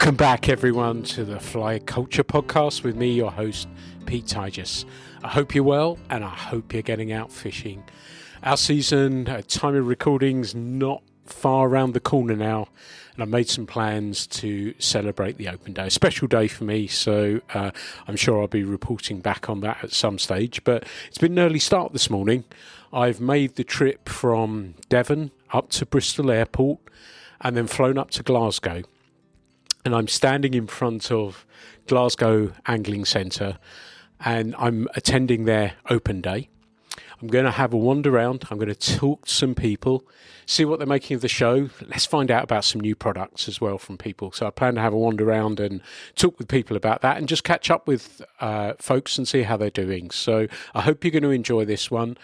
Welcome back, everyone, to the Fly Culture Podcast with me, your host, Pete Tigers. I hope you're well, and I hope you're getting out fishing. Our season, time of recording's not far around the corner now, and I've made some plans to celebrate the open day. A special day for me, so I'm sure I'll be reporting back on that at some stage. But it's been an early start this morning. I've made the trip from Devlin up to Bristol Airport and then flown up to Glasgow. And I'm standing in front of Glasgow Angling Centre and I'm attending their open day. I'm going to have a wander around. I'm going to talk to some people, see what they're making of the show. Let's find out about some new products as well from people. So I plan to have a wander around and talk with people about that and just catch up with folks and see how they're doing. So I hope you're going to enjoy this one.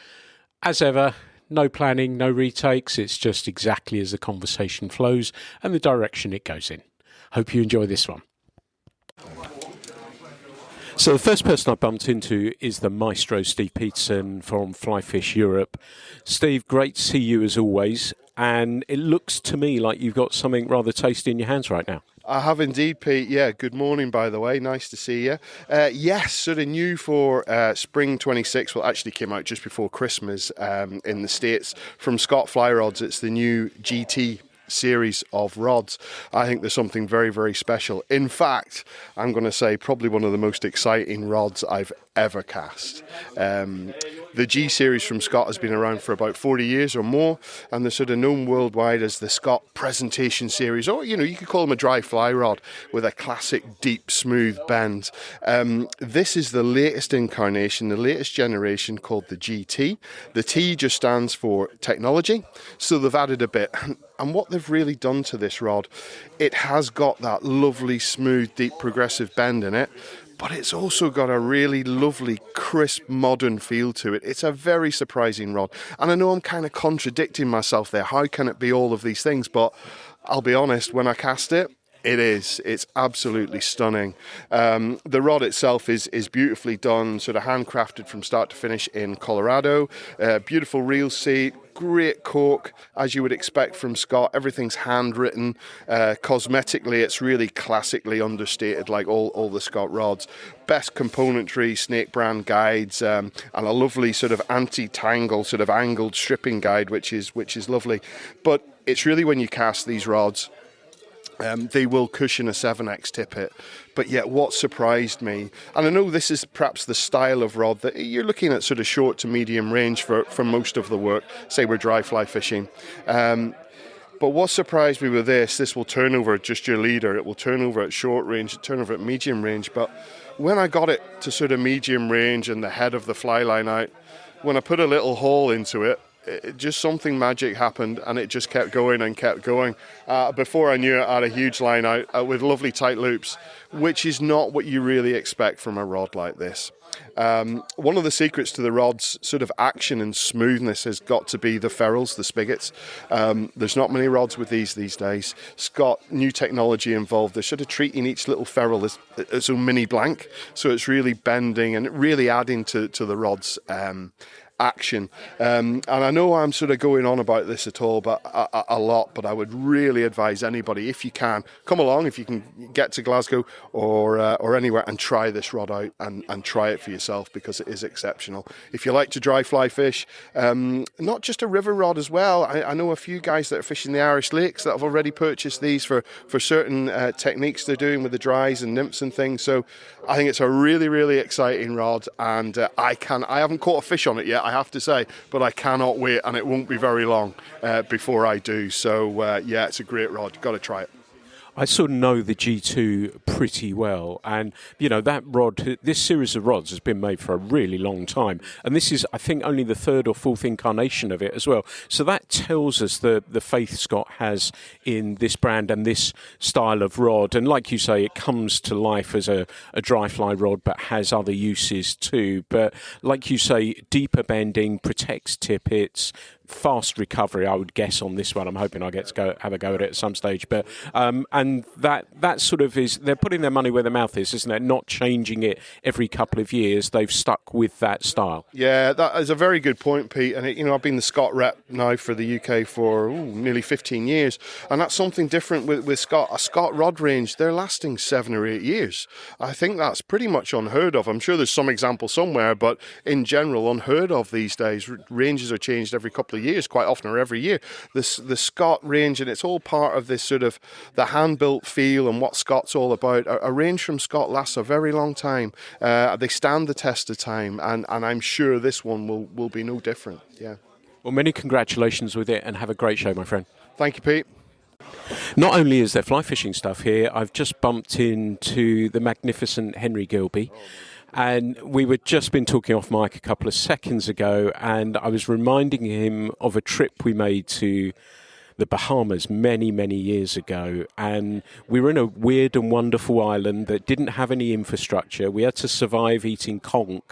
As ever, no planning, no retakes. It's just exactly as the conversation flows and the direction it goes in. Hope you enjoy this one. So the first person I bumped into is the maestro, Steve Peterson from Fly Fish Europe. Steve, great to see you as always. And it looks to me like you've got something rather tasty in your hands right now. I have indeed, Pete. Yeah, good morning, by the way. Nice to see you. Yes, sort of new for Spring 26. Well, actually came out just before Christmas in the States from Scott Fly Rods. It's the new GT series of rods. I think there's something very, very special. In fact, I'm going to say probably one of the most exciting rods I've ever cast. The G series from Scott has been around for about 40 years or more, and they're sort of known worldwide as the Scott Presentation Series, or you could call them a dry fly rod with a classic deep smooth bend. This is the latest incarnation, the latest generation, called the GT. The T just stands for technology, so they've added a bit. And what they've really done to this rod, it has got that lovely smooth deep progressive bend in it, but it's also got a really lovely, crisp, modern feel to it. It's a very surprising rod. And I know I'm kind of contradicting myself there. How can it be all of these things? But I'll be honest, when I cast it, it is. It's absolutely stunning. The rod itself is beautifully done, sort of handcrafted from start to finish in Colorado. Beautiful reel seat. Great cork, as you would expect from Scott. Everything's handwritten. Cosmetically, it's really classically understated, like all the Scott rods. Best componentry, snake brand guides, and a lovely sort of anti-tangle, sort of angled stripping guide, which is lovely. But it's really when you cast these rods, they will cushion a 7x tippet. But yet what surprised me, and I know this is perhaps the style of rod that you're looking at, sort of short to medium range for most of the work, say we're dry fly fishing. But what surprised me with this will turn over at just your leader, it will turn over at short range, turn over at medium range. But when I got it to sort of medium range and the head of the fly line out, when I put a little hole into it, just something magic happened, and it just kept going and kept going. Before I knew it, I had a huge line out with lovely tight loops, which is not what you really expect from a rod like this. One of the secrets to the rod's sort of action and smoothness has got to be the ferrules, the spigots. There's not many rods with these days. It's got new technology involved. They're sort of treating each little ferrule as a mini blank, so it's really bending and really adding to the rod's action. And I know I'm sort of going on about this a lot, but I would really advise anybody, if you can, come along, if you can get to Glasgow or anywhere, and try this rod out and try it for yourself, because it is exceptional. If you like to dry fly fish, not just a river rod as well. I know a few guys that are fishing the Irish lakes that have already purchased these for certain techniques they're doing with the dries and nymphs and things. So I think it's a really, really exciting rod, and I haven't caught a fish on it yet, I have to say, but I cannot wait, and it won't be very long before I do. So yeah, it's a great rod. Got to try it. I sort of know the G2 pretty well, and that rod, this series of rods has been made for a really long time, and this is, I think, only the third or fourth incarnation of it as well. So that tells us the faith Scott has in this brand and this style of rod. And like you say, it comes to life as a dry fly rod, but has other uses too. But like you say, deeper bending, protects tippets, fast recovery, I would guess, on this one. I'm hoping I get to have a go at it at some stage. But and that sort of is, they're putting their money where their mouth is, isn't it? Not changing it every couple of years. They've stuck with that style. Yeah, that is a very good point, Pete. And I've been the Scott rep now for the UK for nearly 15 years, and that's something different with Scott. A Scott rod range, they're lasting 7 or 8 years. I think that's pretty much unheard of. I'm sure there's some example somewhere, but in general, unheard of these days. Ranges are changed every couple of years, quite often, or every year. The Scott range, and it's all part of this sort of the hand-built feel and what Scott's all about. A range from Scott lasts a very long time. They stand the test of time, and I'm sure this one will be no different. Yeah. Well, many congratulations with it, and have a great show, my friend. Thank you, Pete. Not only is there fly fishing stuff here, I've just bumped into the magnificent Henry Gilby. And we were just been talking off mic a couple of seconds ago, and I was reminding him of a trip we made to the Bahamas many, many years ago. And we were in a weird and wonderful island that didn't have any infrastructure. We had to survive eating conch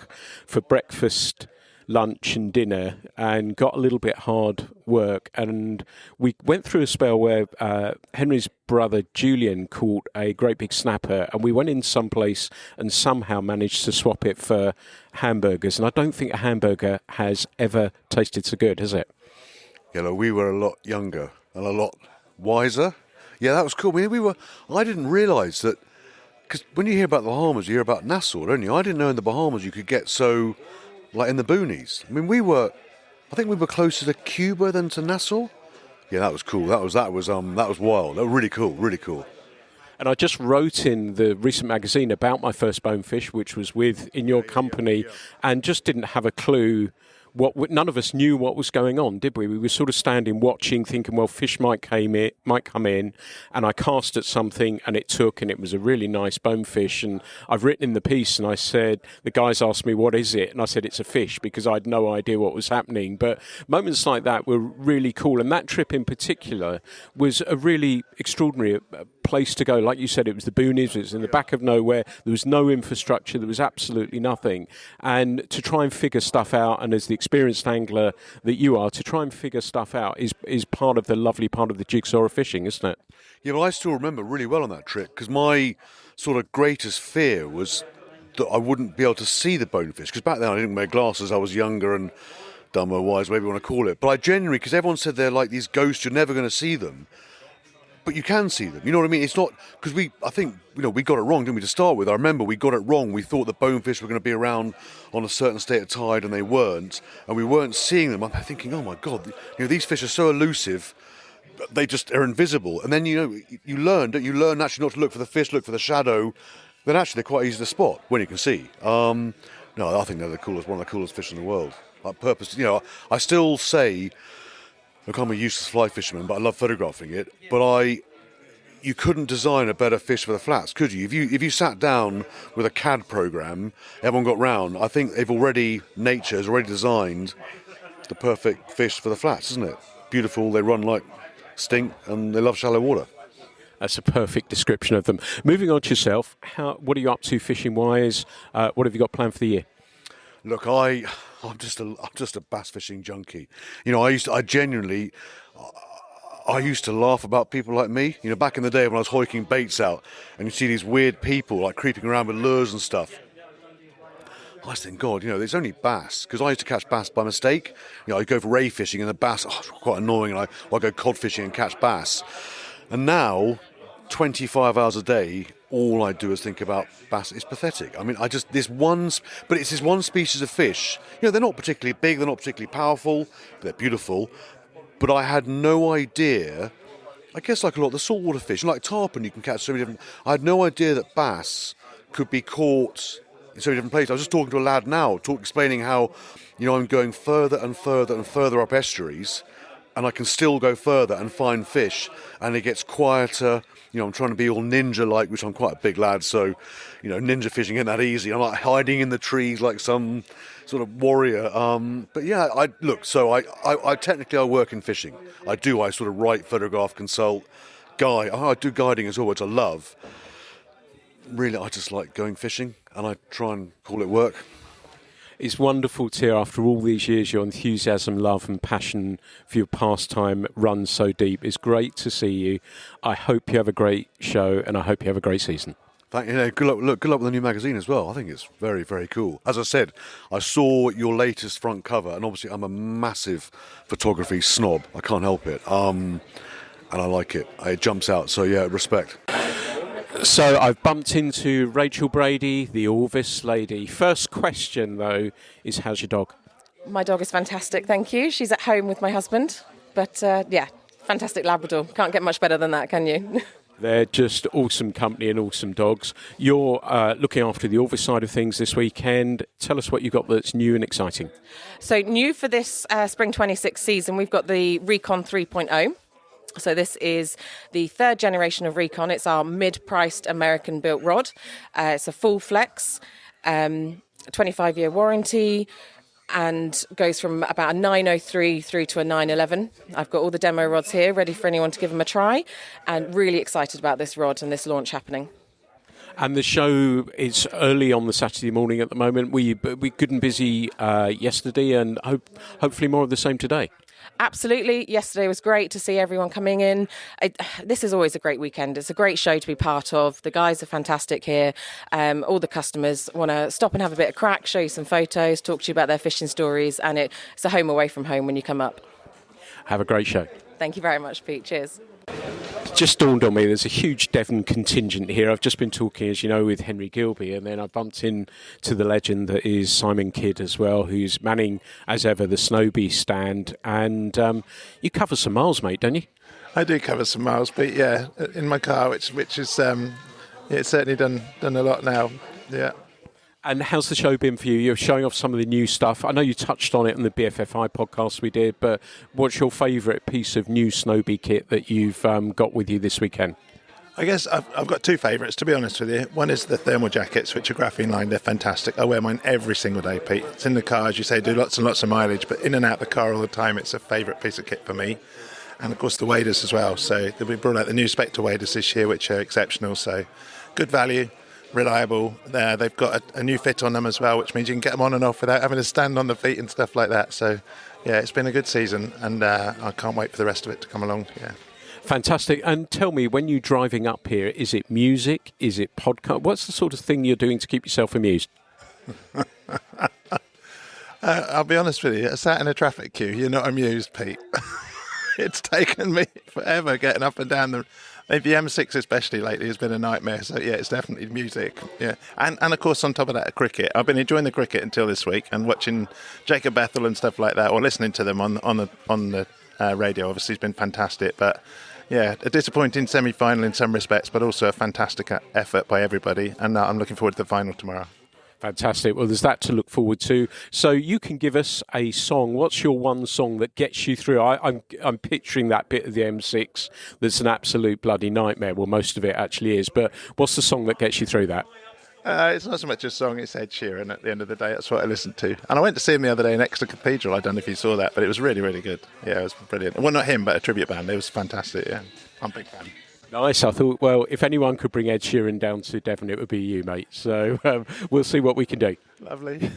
for breakfast, lunch and dinner, and got a little bit hard work. And we went through a spell where Henry's brother Julian caught a great big snapper, and we went in someplace and somehow managed to swap it for hamburgers. And I don't think a hamburger has ever tasted so good, has it? We were a lot younger and a lot wiser. Yeah, that was cool. I didn't realise that, because when you hear about the Bahamas, you hear about Nassau, don't you? I didn't know in the Bahamas you could get so, like in the boonies. I mean, I think we were closer to Cuba than to Nassau. Yeah, that was cool. That was wild. That was really cool, really cool. And I just wrote in the recent magazine about my first bonefish, which was in your company, and just didn't have a clue. None of us knew what was going on, did we? We were sort of standing, watching, thinking, well, fish might come in, and I cast at something, and it took, and it was a really nice bonefish. And I've written in the piece, and I said, the guys asked me, what is it? And I said, it's a fish, because I had no idea what was happening. But moments like that were really cool, and that trip in particular was a really extraordinary place to go. Like you said, it was the boonies, it was in the back of nowhere, there was no infrastructure, there was absolutely nothing. And to try and figure stuff out, and as the experienced angler that you are, to try and figure stuff out is part of the lovely part of the jigsaw of fishing, isn't it? Yeah, well, I still remember really well on that trip, because my sort of greatest fear was that I wouldn't be able to see the bonefish, because back then I didn't wear glasses, I was younger and dumb or wise, whatever you want to call it. But I genuinely, because everyone said they're like these ghosts, you're never going to see them. But you can see them, you know what I mean? It's not, because I think we got it wrong, didn't we, to start with? I remember we got it wrong. We thought the bonefish were going to be around on a certain state of tide, and they weren't. And we weren't seeing them. I'm thinking, oh my God, these fish are so elusive, they just are invisible. And then, you learn actually not to look for the fish, look for the shadow. Then actually they're quite easy to spot when you can see. No, I think they're one of the coolest fish in the world. I still say, look, I'm a useless fly fisherman, but I love photographing it. But you couldn't design a better fish for the flats, could you? If you sat down with a CAD program, everyone got round, I think nature has already designed the perfect fish for the flats, isn't it? Beautiful, they run like stink, and they love shallow water. That's a perfect description of them. Moving on to yourself, what are you up to fishing-wise? What have you got planned for the year? Look, I'm just a bass fishing junkie. I used to laugh about people like me. Back in the day when I was hoiking baits out, and you see these weird people like creeping around with lures and stuff. I was thinking, God, there's only bass, because I used to catch bass by mistake. I'd go for ray fishing, and the bass, it's quite annoying, and I'd go cod fishing and catch bass. And now, 25 hours a day, all I do is think about bass. It's pathetic. I mean, it's this one species of fish. They're not particularly big, they're not particularly powerful, they're beautiful. But I had no idea, I guess like a lot of the saltwater fish, like tarpon you can catch so many different. I had no idea that bass could be caught in so many different places. I was just talking to a lad now, explaining how, I'm going further and further and further up estuaries, and I can still go further and find fish, and it gets quieter. I'm trying to be all ninja-like, which I'm quite a big lad, so, ninja fishing isn't that easy. I'm like hiding in the trees like some sort of warrior. But yeah, I technically I work in fishing. I sort of write, photograph, consult, guide. I do guiding as well, which I love. Really, I just like going fishing, and I try and call it work. It's wonderful to hear after all these years your enthusiasm, love and passion for your pastime runs so deep. It's great to see you. I hope you have a great show and I hope you have a great season. Good luck. Look, good luck with the new magazine as well. I think it's very, very cool. As I said, I saw your latest front cover, and obviously I'm a massive photography snob. I can't help it. And I like it. It jumps out. So yeah, respect. So I've bumped into Rachel Brady, the Orvis lady. First question, though, is how's your dog? My dog is fantastic, thank you. She's at home with my husband. But, fantastic Labrador. Can't get much better than that, can you? They're just awesome company and awesome dogs. You're looking after the Orvis side of things this weekend. Tell us what you've got that's new and exciting. So new for this Spring 26 season, we've got the Recon 3.0. So this is the third generation of Recon. It's our mid-priced American-built rod. It's a full flex, 25-year warranty, and goes from about a 903 through to a 911. I've got all the demo rods here, ready for anyone to give them a try, and really excited about this rod and this launch happening. And the show is early on the Saturday morning at the moment. We good and busy yesterday, and hopefully more of the same today. Absolutely. Yesterday was great to see everyone coming in. This is always a great weekend. It's a great show to be part of. The guys are fantastic here. All the customers want to stop and have a bit of crack, show you some photos, talk to you about their fishing stories, and it's a home away from home when you come up. Have a great show. Thank you very much, Pete. Cheers. Just dawned on me, there's a huge Devon contingent here. I've just been talking, as you know, with Henry Gilby, and then I bumped into the legend that is Simon Kidd as well, who's manning, as ever, the Snowbee stand. And you cover some miles, mate, don't you? I do cover some miles, Pete, yeah, in my car, which is, it's certainly done a lot now, yeah. And how's the show been for you? You're showing off some of the new stuff. I know you touched on it in the BFFI podcast we did, but what's your favourite piece of new Snowbee kit that you've got with you this weekend? I guess I've got two favourites, to be honest with you. One is the thermal jackets, which are graphene lined. They're fantastic. I wear mine every single day, Pete. It's in the car, as you say, do lots and lots of mileage, but in and out the car all the time, it's a favourite piece of kit for me. And, of course, the waders as well. So we brought out the new Spectre waders this year, which are exceptional. So good value. Reliable. They've got a new fit on them as well, which means you can get them on and off without having to stand on the feet and stuff like that. So, yeah, it's been a good season, and I can't wait for the rest of it to come along. Yeah, fantastic. And tell me, when you're driving up here, is it music? Is it podcast? What's the sort of thing you're doing to keep yourself amused? I'll be honest with you. I sat in a traffic queue. You're not amused, Pete. It's taken me forever getting up and down the M6 especially lately has been a nightmare. So yeah, it's definitely music. Yeah, and of course on top of that, cricket. I've been enjoying the cricket until this week and watching Jacob Bethel and stuff like that, or listening to them on the radio. Obviously, has been fantastic. But yeah, a disappointing semi-final in some respects, but also a fantastic effort by everybody. And I'm looking forward to the final tomorrow. Fantastic. Well, there's that to look forward to. So you can give us a song. What's your one song that gets you through? I'm picturing that bit of the M6 that's an absolute bloody nightmare. Well, most of it actually is. But what's the song that gets you through that? It's not so much a song, it's Ed Sheeran at the end of the day. That's what I listened to. And I went to see him the other day in Exeter Cathedral. I don't know if you saw that, but it was really, really good. Yeah, it was brilliant. Well, not him, but a tribute band. It was fantastic, yeah. I'm a big fan. Nice. I thought, well, if anyone could bring Ed Sheeran down to Devon, it would be you, mate. So we'll see what we can do. Lovely.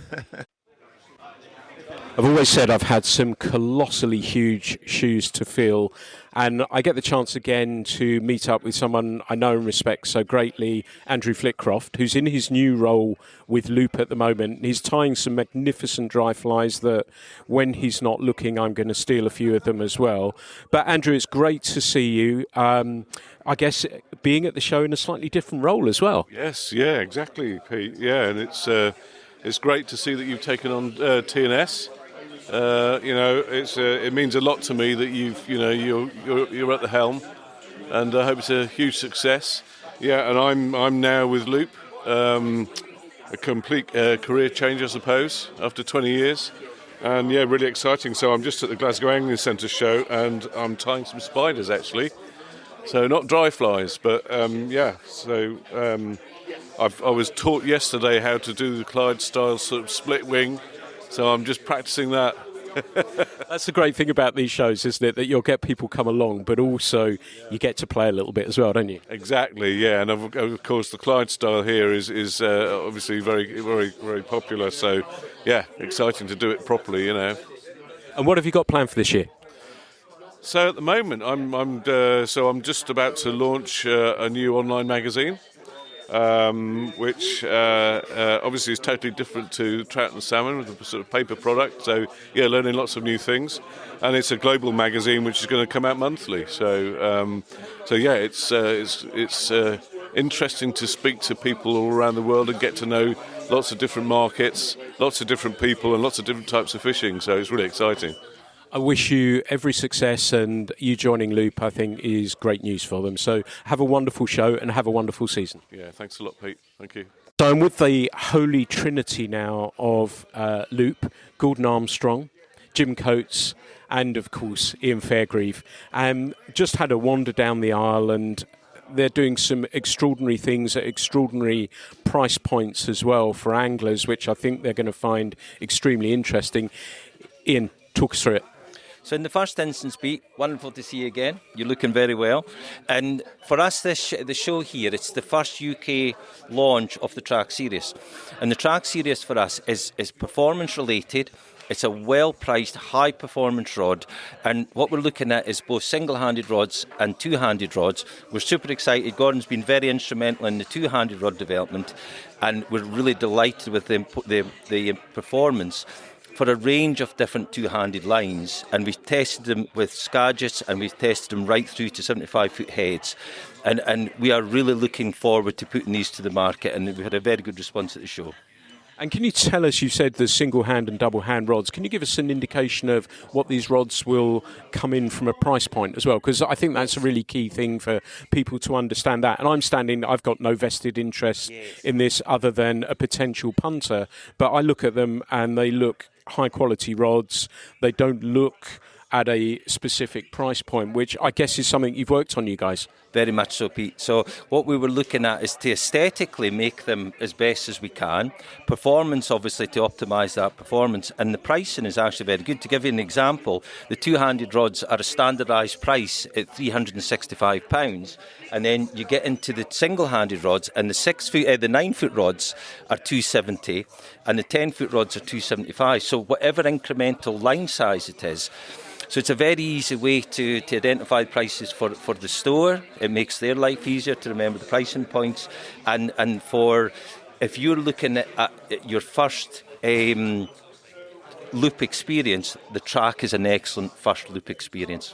I've always said I've had some colossally huge shoes to fill, and I get the chance again to meet up with someone I know and respect so greatly, Andrew Flitcroft, who's in his new role with Loop at the moment. He's tying some magnificent dry flies that when he's not looking, I'm going to steal a few of them as well. But Andrew, it's great to see you. I guess being at the show in a slightly different role as well. Yes, yeah, exactly, Pete. Yeah, and it's great to see that you've taken on TNS. It means a lot to me that you're at the helm, and I hope it's a huge success. Yeah, and I'm now with Loop, a complete career change, I suppose, after 20 years. And yeah, really exciting. So I'm just at the Glasgow Angling Centre show, and I'm tying some spiders actually. So not dry flies, but So I was taught yesterday how to do the Clyde style sort of split wing. So I'm just practicing that. That's the great thing about these shows, isn't it? That you'll get people come along, but also you get to play a little bit as well, don't you? Exactly, yeah, and of course the Clyde style here is obviously very, very, very popular. So, yeah, exciting to do it properly, you know. And what have you got planned for this year? So at the moment, I'm just about to launch a new online magazine, which obviously is totally different to Trout and Salmon with a sort of paper product. So yeah, learning lots of new things, and it's a global magazine which is going to come out monthly. So yeah, it's interesting to speak to people all around the world and get to know lots of different markets, lots of different people, and lots of different types of fishing. So it's really exciting. I wish you every success, and you joining Loop, I think, is great news for them. So have a wonderful show and have a wonderful season. Yeah, thanks a lot, Pete. Thank you. So I'm with the holy trinity now of Loop, Gordon Armstrong, Jim Coates, and of course Eoin Fairgrieve. Just had a wander down the aisle, and they're doing some extraordinary things at extraordinary price points as well for anglers, which I think they're going to find extremely interesting. Eoin, talk us through it. So in the first instance, Pete, wonderful to see you again. You're looking very well. And for us, the show here, it's the first UK launch of the Track Series. And the Track Series for us is performance related. It's a well-priced, high-performance rod. And what we're looking at is both single-handed rods and two-handed rods. We're super excited. Gordon's been very instrumental in the two-handed rod development. And we're really delighted with the performance for a range of different two-handed lines, and we've tested them with Skagits, and we've tested them right through to 75-foot heads, and we are really looking forward to putting these to the market, and we've had a very good response at the show. And can you tell us, you said the single hand and double hand rods, can you give us an indication of what these rods will come in from a price point as well? Because I think that's a really key thing for people to understand that. And I've got no vested interest in this other than a potential punter, but I look at them and they look high quality rods. They don't look at a specific price point, which I guess is something you've worked on, you guys. Very much so, Pete. So what we were looking at is to aesthetically make them as best as we can. Performance, obviously, to optimise that performance. And the pricing is actually very good. To give you an example, the two-handed rods are a standardised price at £365. And then you get into the single-handed rods, and the 9-foot rods are £270, and the 10-foot rods are £275. So whatever incremental line size it is. So it's a very easy way to identify prices for the store. It makes their life easier to remember the pricing points. And for if you're looking at your first loop experience, the Track is an excellent first loop experience.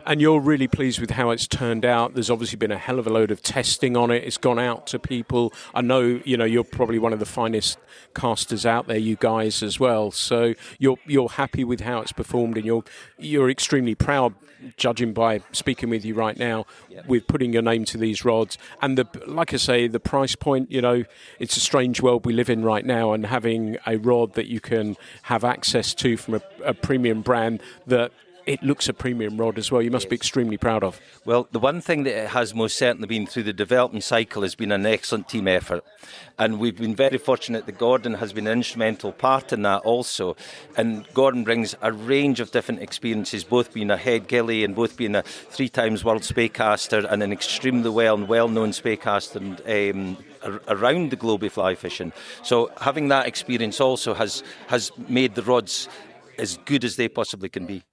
And you're really pleased with how it's turned out. There's obviously been a hell of a load of testing on it. It's gone out to people. I know, you're probably one of the finest casters out there, you guys as well. So you're happy with how it's performed, and you're extremely proud, judging by speaking with you right now, with putting your name to these rods. And like I say, the price point, it's a strange world we live in right now, and having a rod that you can have access to from a premium brand that it looks a premium rod as well. You must be extremely proud of. Well, the one thing that it has most certainly been through the development cycle has been an excellent team effort. And we've been very fortunate that Gordon has been an instrumental part in that also. And Gordon brings a range of different experiences, both being a head gillie and both being a 3-times world speycaster and an extremely well-known speycaster around the globe of fly fishing. So having that experience also has made the rods as good as they possibly can be.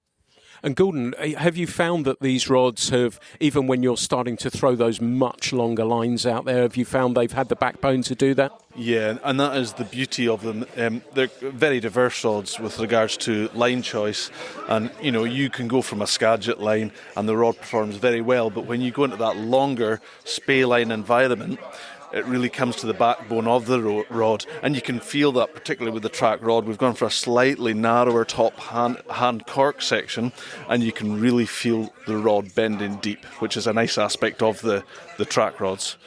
And Gordon, have you found that these rods have, even when you're starting to throw those much longer lines out there, have you found they've had the backbone to do that? Yeah, and that is the beauty of them. They're very diverse rods with regards to line choice, and you can go from a Skagit line and the rod performs very well, but when you go into that longer spey line environment, it really comes to the backbone of the rod, and you can feel that particularly with the Track rod. We've gone for a slightly narrower top hand cork section, and you can really feel the rod bending deep, which is a nice aspect of the Track rods.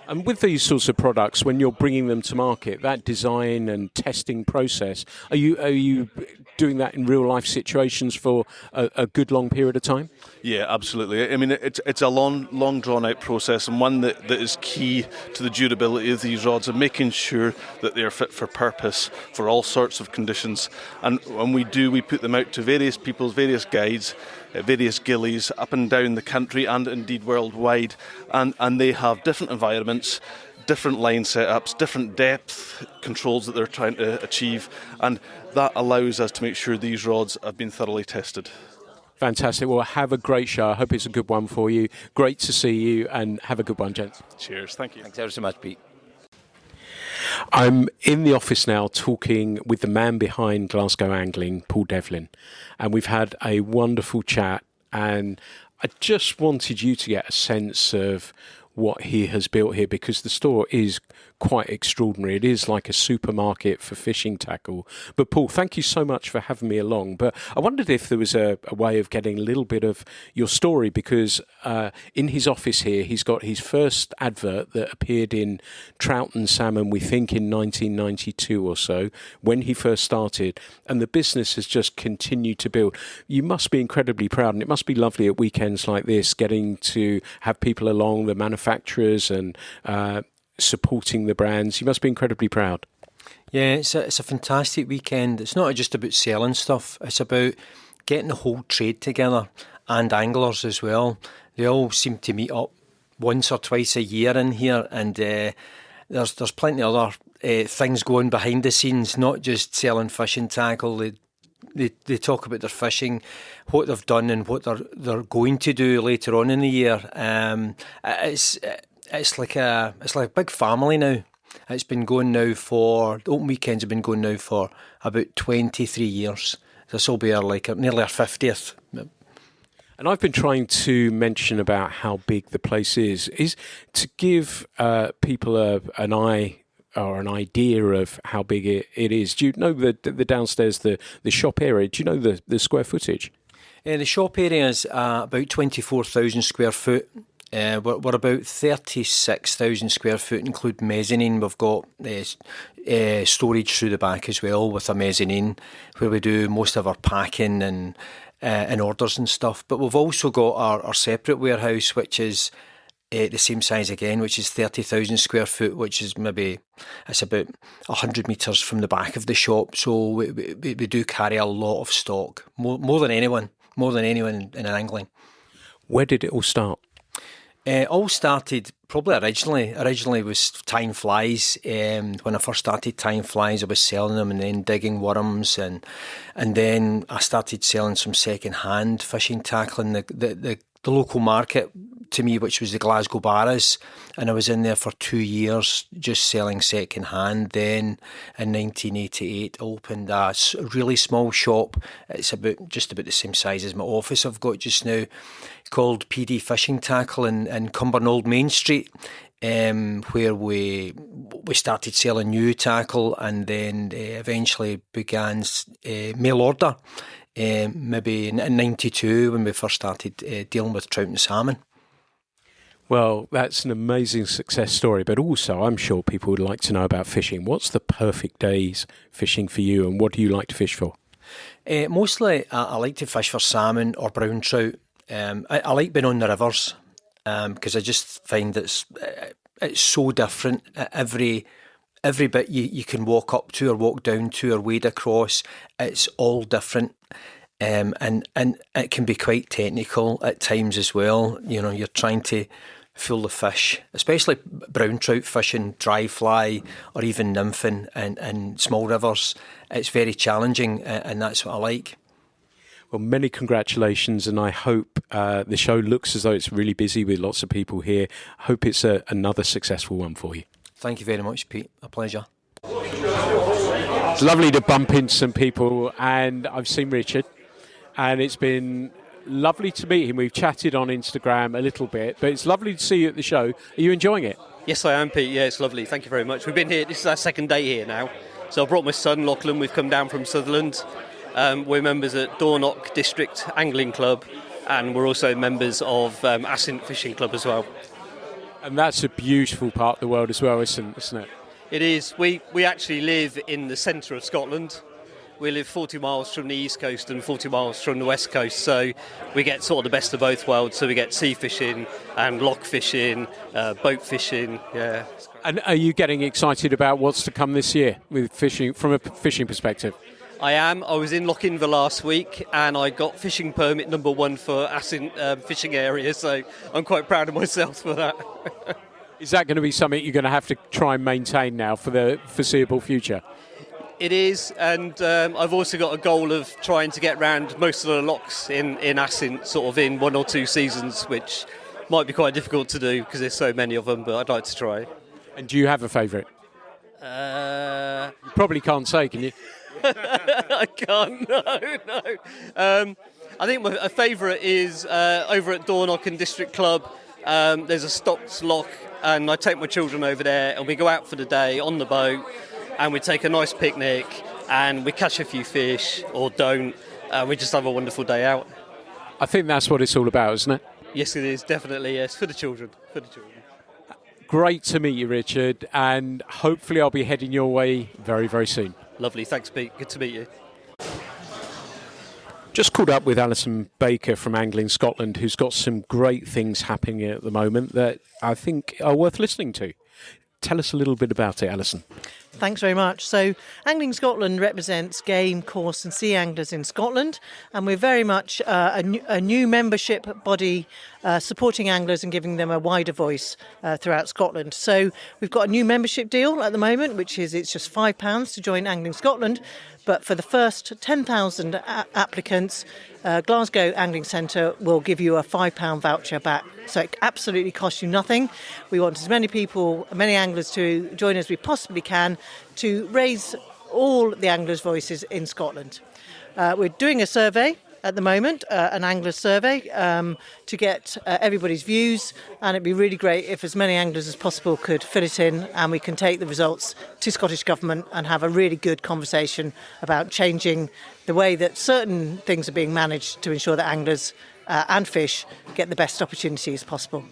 And with these sorts of products, when you're bringing them to market, that design and testing process, are you doing that in real life situations for a good long period of time? Yeah, absolutely. I mean, it's a long drawn out process, and one that is key to the durability of these rods and making sure that they're fit for purpose for all sorts of conditions. And when we put them out to various people's various guides, various gillies up and down the country and indeed worldwide, and they have different environments, different line setups, different depth controls that they're trying to achieve, and that allows us to make sure these rods have been thoroughly tested. Fantastic. Well, have a great show. I hope it's a good one for you. Great to see you, and have a good one, gents. Cheers. Thank you. Thanks ever so much, Pete. I'm in the office now talking with the man behind Glasgow Angling, Paul Devlin, and we've had a wonderful chat, and I just wanted you to get a sense of what he has built here, because the store is quite extraordinary. It is like a supermarket for fishing tackle. But Paul, thank you so much for having me along. But I wondered if there was a way of getting a little bit of your story, because in his office here, he's got his first advert that appeared in Trout and Salmon, we think in 1992 or so, when he first started, and the business has just continued to build. You must be incredibly proud, and it must be lovely at weekends like this, getting to have people along, the manufacturers, and supporting the brands. You must be incredibly proud. Yeah, it's a fantastic weekend. It's not just about selling stuff, it's about getting the whole trade together, and anglers as well. They all seem to meet up once or twice a year in here, and there's plenty of other things going behind the scenes, not just selling fishing tackle. They talk about their fishing, what they've done and what they're going to do later on in the year. It's like a big family now. It's been going now for, the open weekends have been going now for about 23 years. This will be nearly our 50th. And I've been trying to mention about how big the place is to give people an eye or an idea of how big it is. Do you know the downstairs, the shop area? Do you know the square footage? The shop area is about 24,000 square foot. We're about 36,000 square foot, include mezzanine. We've got storage through the back as well, with a mezzanine where we do most of our packing and orders and stuff. But we've also got our separate warehouse, which is the same size again, which is 30,000 square foot, which is it's about 100 metres from the back of the shop. So we do carry a lot of stock, more than anyone in angling. Where did it all start? All started probably originally was tying flies. When I first started tying flies, I was selling them and then digging worms, and then I started selling some second-hand fishing tackle in the local market to me, which was the Glasgow Barras, and I was in there for 2 years just selling second-hand. Then in 1988 I opened a really small shop. It's just about the same size as my office I've got just now, called PD Fishing Tackle in Cumbernauld Main Street, where we started selling new tackle, and then eventually began mail order, maybe in 92 when we first started dealing with trout and salmon. Well, that's an amazing success story, but also I'm sure people would like to know about fishing. What's the perfect days fishing for you, and what do you like to fish for? Mostly I like to fish for salmon or brown trout. I like being on the rivers because I just find it's so different. Every bit you can walk up to or walk down to or wade across, it's all different. And it can be quite technical at times as well. You know, you're trying to fool the fish, especially brown trout fishing, dry fly, or even nymphing in small rivers. It's very challenging, and that's what I like. Well, many congratulations, and I hope the show looks as though it's really busy with lots of people here. I hope it's another successful one for you. Thank you very much, Pete. A pleasure. It's lovely to bump into some people, and I've seen Richard, and it's been lovely to meet him. We've chatted on Instagram a little bit, but it's lovely to see you at the show. Are you enjoying it? Yes, I am, Pete. Yeah, it's lovely. Thank you very much. We've been here, this is our second day here now. So I brought my son, Lachlan. We've come down from Sutherland. We're members at Dornoch District Angling Club, and we're also members of Assynt Fishing Club as well. And that's a beautiful part of the world as well, isn't it? It is. We actually live in the centre of Scotland. We live 40 miles from the east coast and 40 miles from the west coast, so we get sort of the best of both worlds. So we get sea fishing and loch fishing, boat fishing, yeah. And are you getting excited about what's to come this year with fishing, from a fishing perspective? I am. I was in Loch Inver last week and I got fishing permit number 1 for Assynt fishing area, so I'm quite proud of myself for that. Is that going to be something you're going to have to try and maintain now for the foreseeable future? It is, and I've also got a goal of trying to get round most of the lochs in Assynt sort of in 1 or 2 seasons, which might be quite difficult to do because there's so many of them, but I'd like to try. And do you have a favourite? You probably can't say, can you? I can't, no. I think a favourite is over at Dornoch and District Club. There's a Stocks Loch, and I take my children over there, and we go out for the day on the boat, and we take a nice picnic, and we catch a few fish, or don't, and we just have a wonderful day out. I think that's what it's all about, isn't it? Yes, it is, definitely, yes, for the children. Great to meet you, Richard, and hopefully I'll be heading your way very, very soon. Lovely, thanks, Pete, good to meet you. Just caught up with Alison Baker from Angling Scotland, who's got some great things happening at the moment that I think are worth listening to. Tell us a little bit about it, Alison. Thanks very much. So Angling Scotland represents game, coarse and sea anglers in Scotland, and we're very much a new membership body supporting anglers and giving them a wider voice throughout Scotland. So we've got a new membership deal at the moment, which is it's just £5 to join Angling Scotland, but for the first 10,000 applicants, Glasgow Angling Centre will give you a £5 voucher back. So it absolutely costs you nothing. We want as many people, many anglers to join as we possibly can to raise all the anglers' voices in Scotland. We're doing a survey at the moment, an angler's survey, to get everybody's views, and it'd be really great if as many anglers as possible could fill it in, and we can take the results to Scottish Government and have a really good conversation about changing the way that certain things are being managed to ensure that anglers and fish get the best opportunities possible.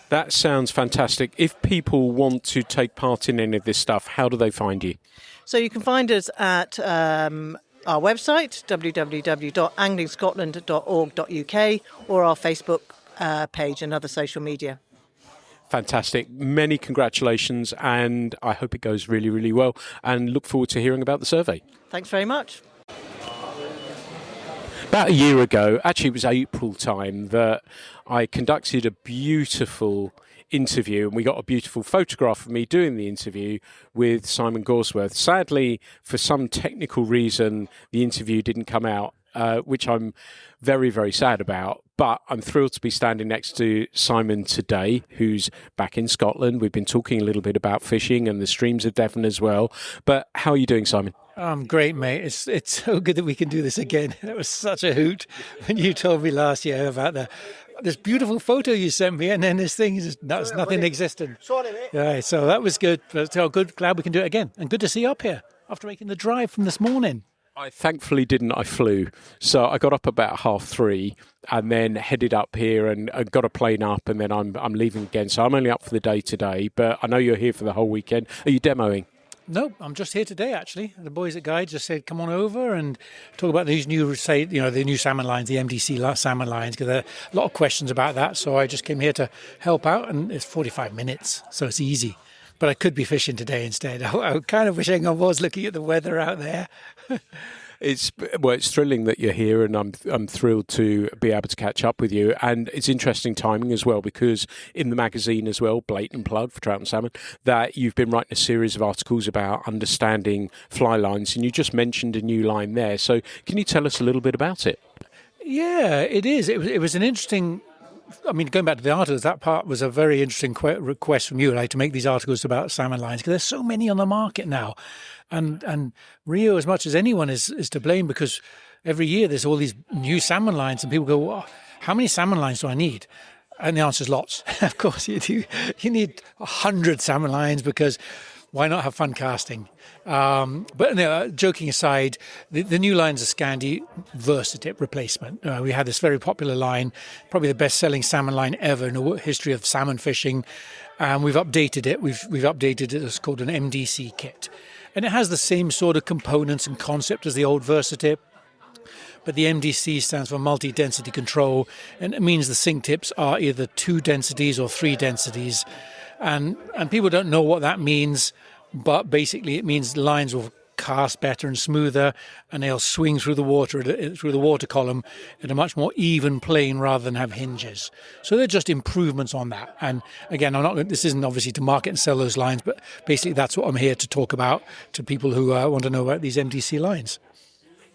That sounds fantastic. If people want to take part in any of this stuff, how do they find you? So you can find us at our website, www.anglingscotland.org.uk, or our Facebook page and other social media. Fantastic. Many congratulations, and I hope it goes really, really well, and look forward to hearing about the survey. Thanks very much. About a year ago, actually it was April time, that I conducted a beautiful interview, and we got a beautiful photograph of me doing the interview with Simon Gawesworth. Sadly, for some technical reason, the interview didn't come out, which I'm very, very sad about. But I'm thrilled to be standing next to Simon today, who's back in Scotland. We've been talking a little bit about fishing and the streams of Devlin as well. But how are you doing, Simon? I'm great, mate. It's so good that we can do this again. It was such a hoot when you told me last year about this beautiful photo you sent me, and then this thing is that's nothing existent. Sorry, mate. Yeah, so that was good. But so good, glad we can do it again, and good to see you up here after making the drive from this morning. I thankfully didn't. I flew. So I got up about 3:30 and then headed up here and got a plane up, and then I'm leaving again. So I'm only up for the day today, but I know you're here for the whole weekend. Are you demoing? No, I'm just here today, actually. The boys at Guide just said, come on over and talk about these new, the new salmon lines, the MDC salmon lines, because there are a lot of questions about that. So I just came here to help out, and it's 45 minutes, so it's easy. But I could be fishing today instead. I'm kind of wishing I was looking at the weather out there. It's thrilling that you're here, and I'm thrilled to be able to catch up with you. And it's interesting timing as well, because in the magazine as well, blatant plug for Trout and Salmon, that you've been writing a series of articles about understanding fly lines, and you just mentioned a new line there. So can you tell us a little bit about it? Yeah, it is. It was an interesting. I mean, going back to the articles, that part was a very interesting request from you, like to make these articles about salmon lines, because there's so many on the market now. And Rio, as much as anyone, is to blame, because every year there's all these new salmon lines, and people go, oh, how many salmon lines do I need? And the answer is lots. Of course you do. You need 100 salmon lines, because why not have fun casting? But no, joking aside, the new line's a Scandi Versatip replacement. We had this very popular line, probably the best-selling salmon line ever in the history of salmon fishing, and we've updated it. We've updated it. It's called an MDC kit, and it has the same sort of components and concept as the old Versatip. But the MDC stands for multi-density control, and it means the sink tips are either 2 densities or 3 densities. And people don't know what that means, but basically it means the lines will cast better and smoother, and they'll swing through the water column in a much more even plane rather than have hinges. So they're just improvements on that. And again, this isn't obviously to market and sell those lines, but basically that's what I'm here to talk about to people who want to know about these MDC lines.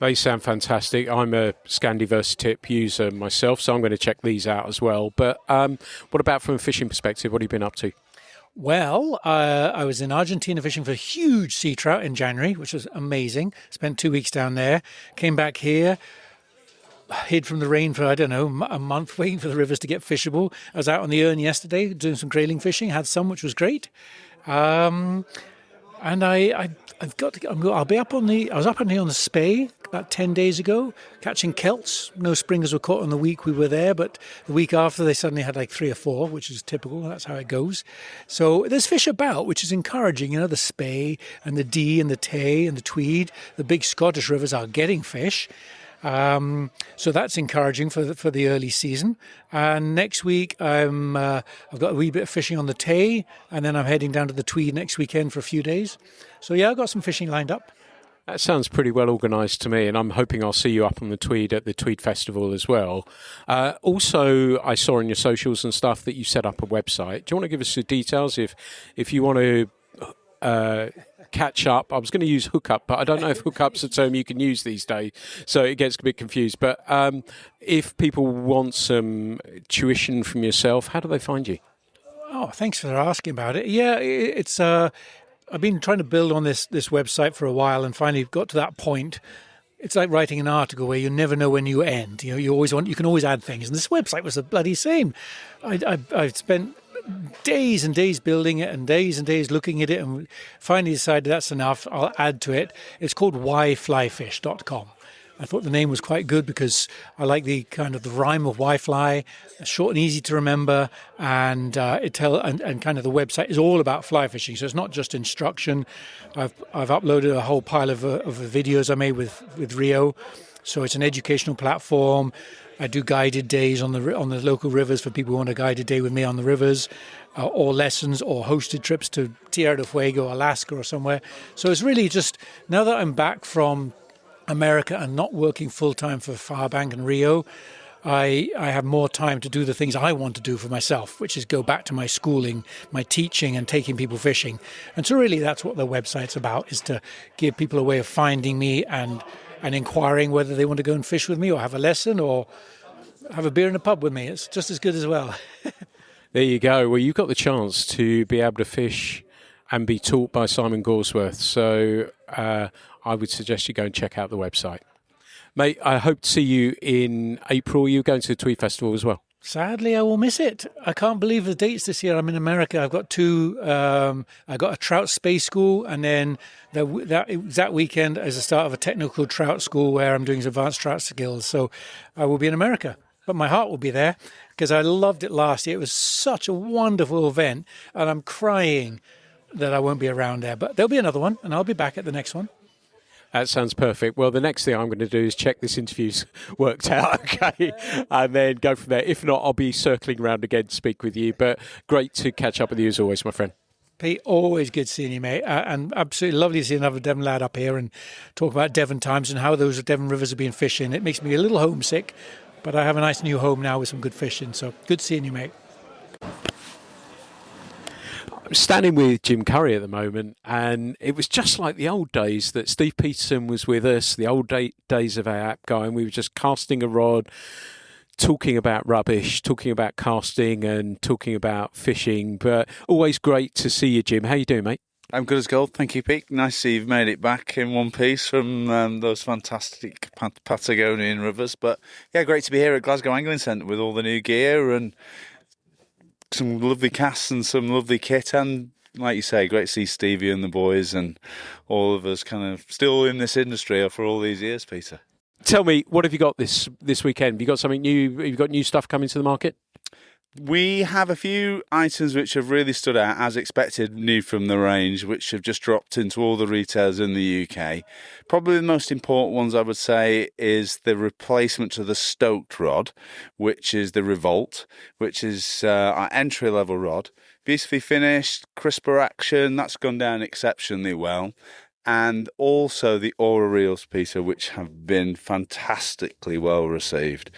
They sound fantastic. I'm a Scandi Versatip user myself, so I'm going to check these out as well. But what about from a fishing perspective? What have you been up to? Well, I was in Argentina fishing for huge sea trout in January, which was amazing. Spent 2 weeks down there. Came back here, hid from the rain for, I don't know, a month, waiting for the rivers to get fishable. I was out on the Fearne yesterday doing some grayling fishing, had some, which was great. And I'll be up on I was up on the Spey about 10 days ago, catching kelts. No springers were caught on the week we were there, but the week after they suddenly had like 3 or 4, which is typical. That's how it goes. So there's fish about, which is encouraging. You know, the Spey and the Dee and the Tay and the Tweed, the big Scottish rivers are getting fish. So that's encouraging for the early season. And next week I've got a wee bit of fishing on the Tay, and then I'm heading down to the Tweed next weekend for a few days. So yeah, I've got some fishing lined up. That sounds pretty well organised to me, and I'm hoping I'll see you up on the Tweed at the Tweed Festival as well. Also, I saw on your socials and stuff that you set up a website. Do you want to give us the details if you want to catch up? I was going to use hookup, but I don't know if hookup's a term you can use these days, so it gets a bit confused. But if people want some tuition from yourself, how do they find you? Oh, thanks for asking about it. Yeah, it's I've been trying to build on this website for a while, and finally got to that point. It's like writing an article where you never know when you end. You know, you can always add things, and this website was the bloody same. I spent days and days building it and days looking at it, and finally decided that's enough. I'll add to it. It's called whyflyfish.com. I thought the name was quite good because I like the kind of the rhyme of why fly, short and easy to remember, and and kind of the website is all about fly fishing. So it's not just instruction. I've uploaded a whole pile of videos I made with Rio. So it's an educational platform. I do guided days on the local rivers for people who want a guided day with me on the rivers, or lessons or hosted trips to Tierra del Fuego, Alaska or somewhere. So it's really just, now that I'm back from America and not working full-time for Farbank and Rio, I have more time to do the things I want to do for myself, which is go back to my schooling, my teaching and taking people fishing. And so really that's what the website's about, is to give people a way of finding me and inquiring whether they want to go and fish with me or have a lesson or have a beer in a pub with me. It's just as good as well. There you go. Well, you've got the chance to be able to fish and be taught by Simon Gawesworth. So I would suggest you go and check out the website. Mate, I hope to see you in April. You're going to the Tweed Festival as well. Sadly, I will miss it. I can't believe the dates this year. I'm in America. I've got 2. I got a trout space school, and then that weekend is the start of a technical trout school where I'm doing advanced trout skills. So I will be in America, but my heart will be there because I loved it last year. It was such a wonderful event, and I'm crying that I won't be around there. But there'll be another one, and I'll be back at the next one. That sounds perfect. Well, the next thing I'm going to do is check this interview's worked out, okay, and then go from there. If not, I'll be circling around again to speak with you. But great to catch up with you as always, my friend. Pete, always good seeing you, mate, and absolutely lovely to see another Devon lad up here and talk about Devon times and how those Devon rivers have been fishing. It makes me a little homesick, but I have a nice new home now with some good fishing. So good seeing you, mate. I'm standing with Jim Curry at the moment, and it was just like the old days that Steve Peterson was with us, the old days of our app guy, and we were just casting a rod, talking about rubbish, talking about casting and talking about fishing. But always great to see you, Jim. How you doing, mate? I'm good as gold, thank you, Pete. Nice to see you've made it back in one piece from those fantastic Patagonian rivers. But yeah, great to be here at Glasgow Angling Centre with all the new gear and some lovely casts and some lovely kit, and like you say, great to see Stevie and the boys and all of us kind of still in this industry for all these years, Peter. Tell me, what have you got this weekend? Have you got something new? Have you got new stuff coming to the market? We have a few items which have really stood out, as expected, new from the range, which have just dropped into all the retailers in the UK. Probably the most important ones, I would say, is the replacement to the Stoked rod, which is the Revolt, which is our entry-level rod. Beautifully finished, crisper action, that's gone down exceptionally well. And also the Aura Reels, Peter, which have been fantastically well received.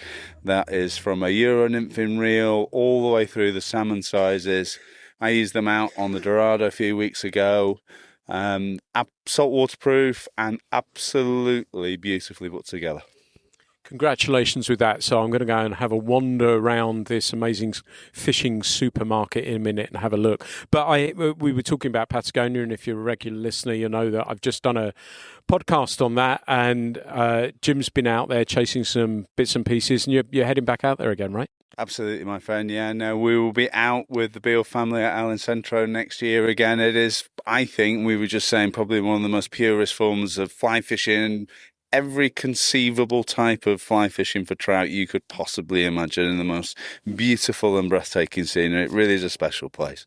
That is from a Euro nymphing reel all the way through the salmon sizes. I used them out on the Dorado a few weeks ago. Salt waterproof and absolutely beautifully put together. Congratulations with that. So I'm going to go and have a wander around this amazing fishing supermarket in a minute and have a look. But we were talking about Patagonia, and if you're a regular listener, you know that I've just done a podcast on that, and Jim's been out there chasing some bits and pieces, and you're heading back out there again, right? Absolutely, my friend. Yeah, no, we will be out with the Beale family at Allen Centro next year again. It is, I think, we were just saying, probably one of the most purest forms of fly fishing. Every conceivable type of fly fishing for trout you could possibly imagine, in the most beautiful and breathtaking scenery. It really is a special place.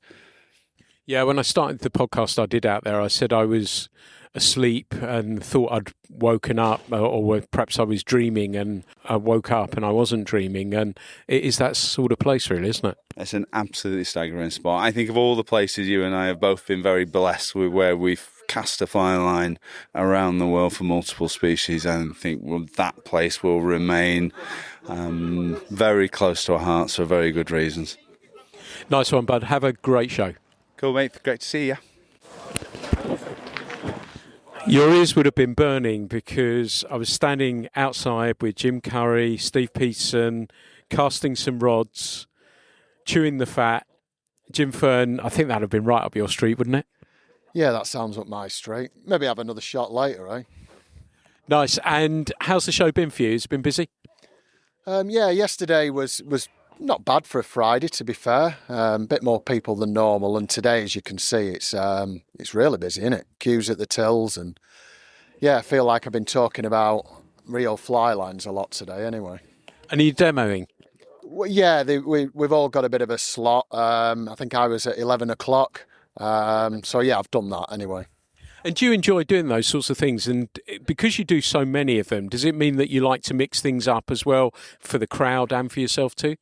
Yeah, when I started the podcast I did out there, I said I was asleep and thought I'd woken up, or perhaps I was dreaming and I woke up and I wasn't dreaming. And it is that sort of place, really, isn't it? It's an absolutely staggering spot. I think of all the places you and I have both been very blessed with, where we've cast a fly line around the world for multiple species, and I think that place will remain very close to our hearts for very good reasons. Nice one, bud. Have a great show. Cool, mate. Great to see you. Your ears would have been burning because I was standing outside with Jim Curry, Steve Peterson, casting some rods, chewing the fat. Jim Fearne, I think that would have been right up your street, wouldn't it? Yeah, that sounds up my street. Maybe have another shot later, eh? Nice. And how's the show been for you? Has it been busy? Yeah, yesterday was not bad for a Friday, to be fair. A bit more people than normal, and today, as you can see, it's really busy, isn't it? Queues at the tills, and yeah, I feel like I've been talking about Rio fly lines a lot today anyway. And are you demoing? Well, yeah, we've all got a bit of a slot. I think I was at 11 o'clock. So yeah, I've done that anyway. And do you enjoy doing those sorts of things? And because you do so many of them, does it mean that you like to mix things up as well for the crowd and for yourself too?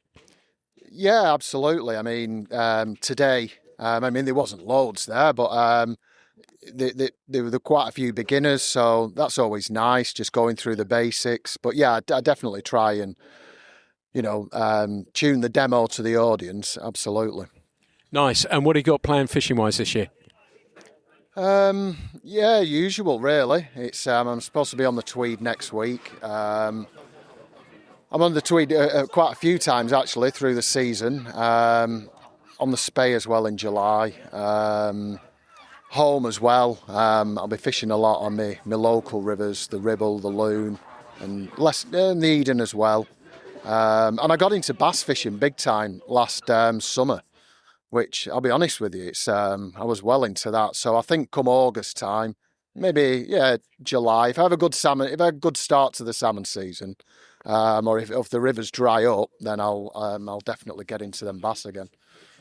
Yeah, absolutely. I mean, today, there wasn't loads there, but there were quite a few beginners, so that's always nice, just going through the basics. But yeah, I definitely try and, tune the demo to the audience, absolutely. Nice. And what have you got planned fishing-wise this year? Yeah, usual, really. It's I'm supposed to be on the Tweed next week. I'm on the Tweed quite a few times, actually, through the season. On the Spey as well in July. Home as well. I'll be fishing a lot on my local rivers, the Ribble, the Loon, and the Eden as well. And I got into bass fishing big time last summer, which I'll be honest with you, I was well into that. So I think come August time, maybe July, if I have a good start to the salmon season, or if the rivers dry up, then I'll definitely get into them bass again.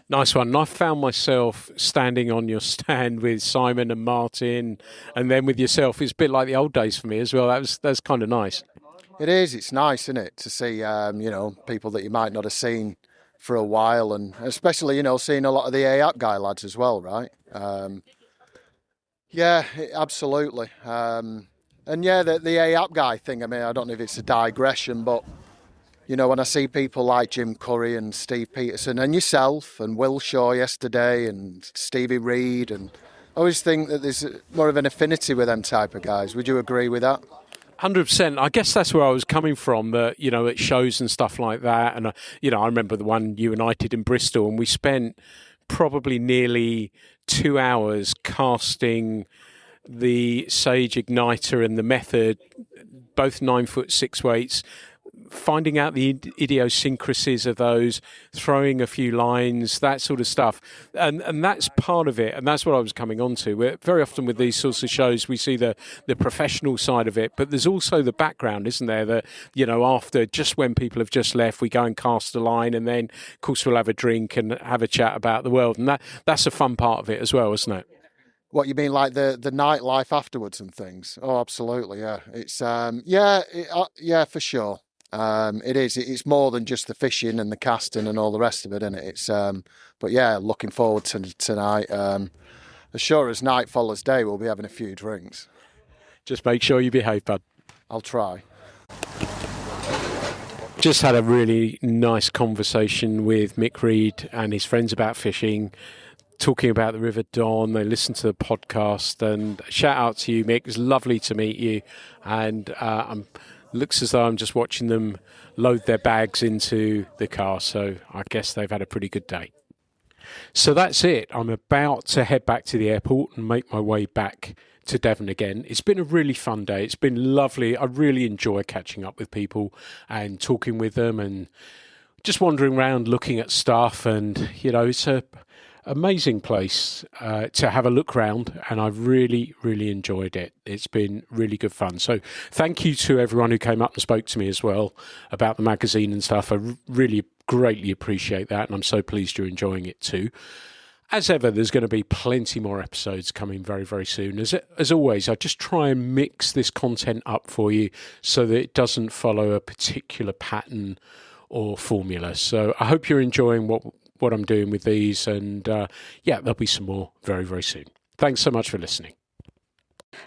Nice one. And I found myself standing on your stand with Simon and Martin, and then with yourself. It's a bit like the old days for me as well. That's kind of nice. It is. It's nice, isn't it, to see people that you might not have seen for a while, and especially seeing a lot of the AAP guy lads as well, right? Yeah, absolutely. And yeah, the AAP guy thing. I mean, I don't know if it's a digression, but when I see people like Jim Curry and Steve Peterson and yourself and Will Shaw yesterday and Stevie Reid, and I always think that there's more of an affinity with them type of guys. Would you agree with that? 100%. I guess that's where I was coming from, that, at shows and stuff like that. And, I remember the one you and I did in Bristol, and we spent probably nearly 2 hours casting the Sage Igniter and the Method, both 9 foot 6 weights, finding out the idiosyncrasies of those, throwing a few lines, that sort of stuff. And that's part of it. And that's what I was coming on to. Very often with these sorts of shows, we see the professional side of it, but there's also the background, isn't there? That, after, just when people have just left, we go and cast a line, and then, of course, we'll have a drink and have a chat about the world. And that's a fun part of it as well, isn't it? What you mean, like the nightlife afterwards and things? Oh, absolutely, yeah. It's for sure. It is. It's more than just the fishing and the casting and all the rest of it, isn't it? It's but yeah, looking forward to tonight. As sure as night follows day, we'll be having a few drinks. Just make sure you behave, bud. I'll try. Just had a really nice conversation with Mick Reed and his friends about fishing, talking about the River Don. They listened to the podcast, and shout out to you, Mick. It was lovely to meet you, and looks as though I'm just watching them load their bags into the car, so I guess they've had a pretty good day. So that's it. I'm about to head back to the airport and make my way back to Devon again. It's been a really fun day. It's been lovely. I really enjoy catching up with people and talking with them and just wandering around looking at stuff, and it's a amazing place to have a look round, and I've really enjoyed it. It's been really good fun. So thank you to everyone who came up and spoke to me as well about the magazine and stuff. I really greatly appreciate that, and I'm so pleased you're enjoying it too. As ever, there's going to be plenty more episodes coming very, very soon. As always, I just try and mix this content up for you so that it doesn't follow a particular pattern or formula. So I hope you're enjoying what I'm doing with these, and there'll be some more very, very soon. Thanks so much for listening.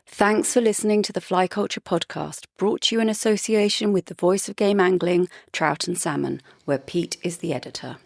Thanks for listening to the Fly Culture podcast, brought to you in association with the Voice of Game Angling, Trout and Salmon, where Pete is the editor.